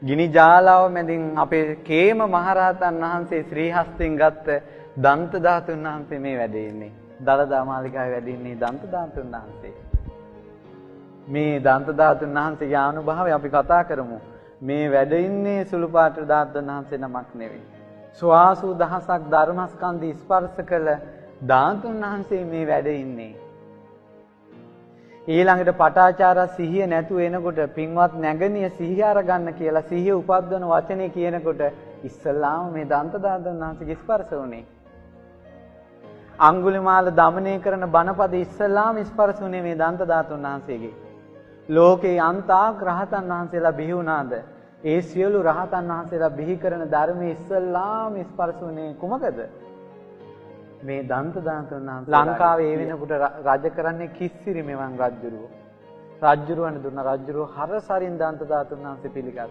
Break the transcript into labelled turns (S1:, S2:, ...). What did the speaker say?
S1: ගිනි ජාලාව මැදින් අපේ කේම මහරහතන් වහන්සේ ශ්‍රී හස්තෙන් ගත්ත දන්ත ධාතුන් වහන්සේ මේ වැඩේ ඉන්නේ. දලදා මාලිගාවේ වැඩ ඉන්නේ දන්ත ධාතුන් වහන්සේ. මේ දන්ත ධාතුන් වහන්සේගේ ආනුභාවය අපි කතා කරමු. මේ වැඩ ඉන්නේ සුළු පාට ධාතුන් වහන්සේ නමක් නෙවෙයි. සුවාසු දහසක් ධර්මස්කන්ධ ස්පර්ශ කළ ධාතුන් වහන්සේ මේ වැඩ ඉන්නේ. ඊළඟට පටාචාර සිහිය නැතුව එනකොට පින්වත් නැගණිය සිහිය අරගන්න කියලා සිහිය උපද්දවන වචනේ කියනකොට ඉස්සල්ලාම මේ දන්ත ධාතුන් වහන්සේගේ ස්පර්ශ වුණේ. අඟුලිමාල දමනය කරන බණපද ඉස්සල්ලාම ස්පර්ශ වුණේ මේ දන්ත ධාතුන් වහන්සේගේ. ලෝකේ අන්තාක් රහතන් වහන්සේලා බිහි වුණාද? ඒ සියලු රහතන් වහන්සේලා බිහි කරන ධර්මයේ ඉස්සල්ලාම ස්පර්ශ වුණේ කුමකද? මේ දන්ත ධාතුන් වහන්සේ. ලංකාවේ ඒ වෙනකොට රජ කරන්නේ කිස්සිරි මෙවන් රජුරුව. රජුරුවන් දුන්න රජුරුව හරසරින් දන්ත ධාතුන් වහන්සේ පිළිගත්තා.